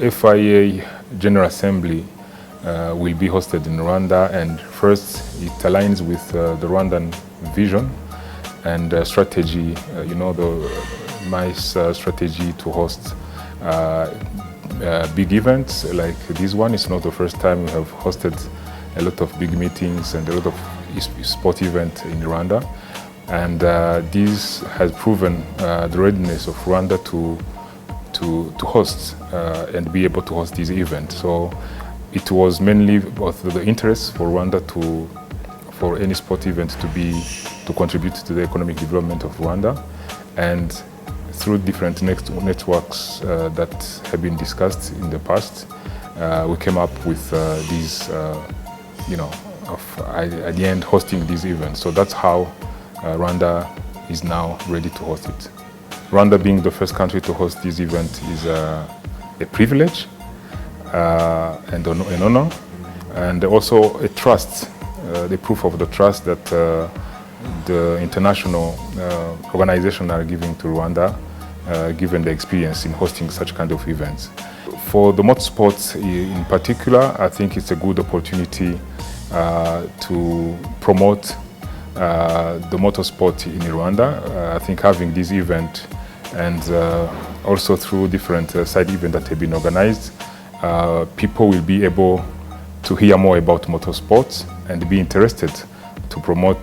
FIA General Assembly will be hosted in Rwanda, and first it aligns with the Rwandan vision and strategy, my strategy to host big events like this one. It's not the first time we have hosted a lot of big meetings and a lot of sport events in Rwanda, and this has proven the readiness of Rwanda to host and be able to host this event. So it was mainly both the interest for Rwanda for any sport event to contribute to the economic development of Rwanda, and through different networks that have been discussed in the past, we came up with these, at the end, hosting these events. So that's how Rwanda is now ready to host it. Rwanda being the first country to host this event is a privilege and an honor, and also a trust, the proof of the trust that the international organizations are giving to Rwanda, given the experience in hosting such kind of events. For the motorsports in particular, I think it's a good opportunity to promote the motorsport in Rwanda. I think having this event and also through different side events that have been organized, people will be able to hear more about motorsports and be interested to promote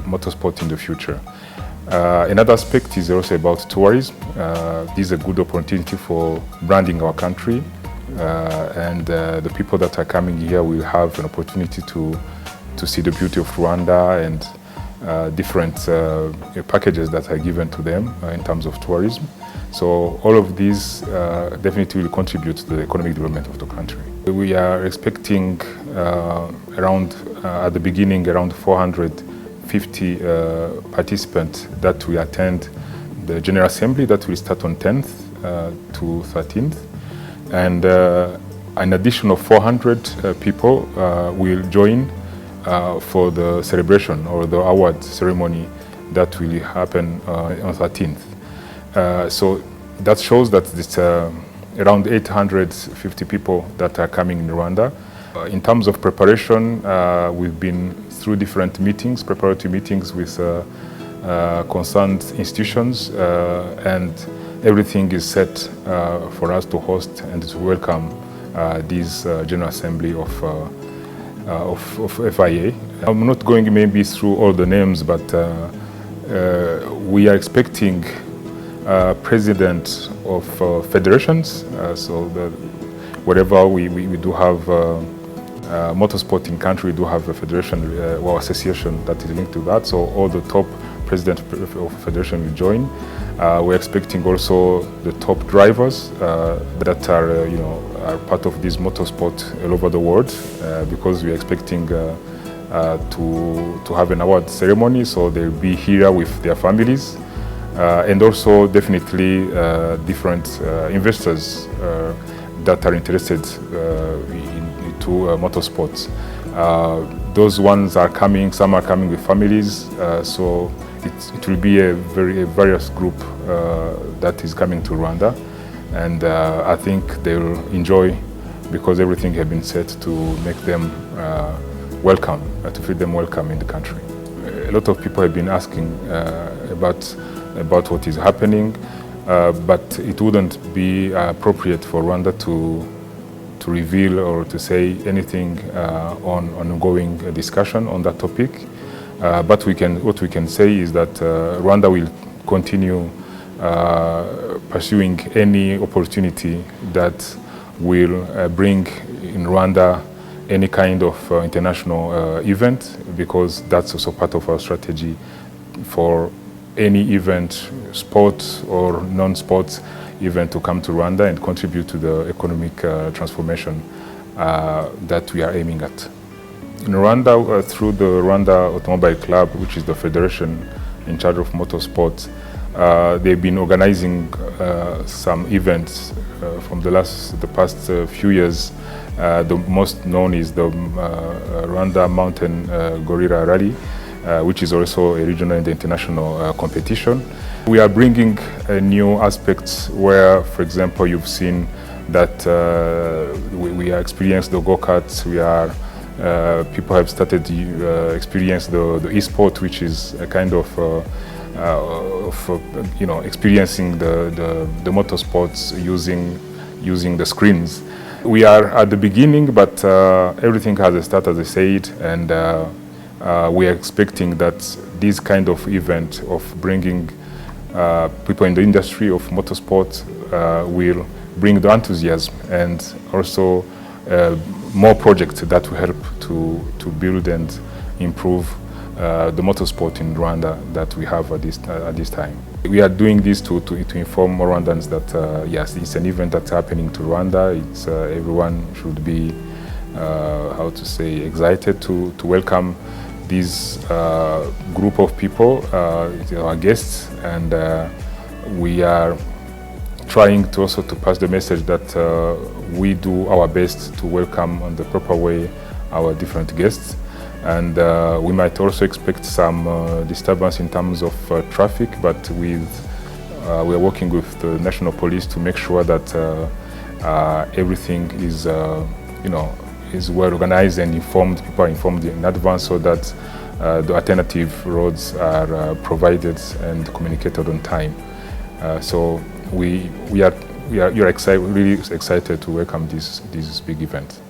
motorsport in the future. Another aspect is also about tourism. This is a good opportunity for branding our country, and the people that are coming here will have an opportunity to see the beauty of Rwanda and different packages that are given to them in terms of tourism. So all of these definitely will contribute to the economic development of the country. We are expecting at the beginning around 450 participants that will attend the General Assembly that will start on 10th to 13th. And an additional 400 people will join for the celebration or the award ceremony that will happen on 13th. So that shows that it's around 850 people that are coming in Rwanda. In terms of preparation, we've been through different preparatory meetings with concerned institutions, and everything is set for us to host and to welcome this General Assembly of FIA. I'm not going maybe through all the names, but we are expecting president of federations, wherever we do have motorsport in country, we do have a federation or association that is linked to that. So all the top president of federation will join. We're expecting also the top drivers that are part of this motorsport all over the world, because we're expecting to have an award ceremony, so they'll be here with their families, and also definitely different investors that are interested into motorsports. Those ones are coming, some are coming with families, so it will be a various group that is coming to Rwanda, and I think they will enjoy, because everything has been set to make them welcome, to feel them welcome in the country. A lot of people have been asking about what is happening, but it wouldn't be appropriate for Rwanda to reveal or to say anything on ongoing discussion on that topic. But what we can say is that Rwanda will continue pursuing any opportunity that will bring in Rwanda any kind of international event, because that's also part of our strategy for any event, sports or non-sports event, to come to Rwanda and contribute to the economic transformation that we are aiming at. In Rwanda, through the Rwanda Automobile Club, which is the federation in charge of motorsports, they've been organizing some events from the past few years. The most known is the Rwanda Mountain Gorilla Rally, which is also a regional and international competition. We are bringing new aspects where, for example, you've seen that we are experiencing the go-karts. People have started to experience the e-sport, which is a kind of experiencing the motorsports using the screens. We are at the beginning, but everything has a start, as I said, and we are expecting that this kind of event of bringing people in the industry of motorsport will bring the enthusiasm and also more projects that will help to build and improve the motorsport in Rwanda that we have at this time. We are doing this to inform Rwandans that yes, it's an event that's happening to Rwanda. It's everyone should be excited to welcome this group of people, our guests, and we are trying to also to pass the message that we do our best to welcome in the proper way our different guests. And we might also expect some disturbance in terms of traffic, but we are working with the national police to make sure that everything is, is well organized and informed. People are informed in advance so that the alternative roads are provided and communicated on time. So you're really excited to welcome this big event.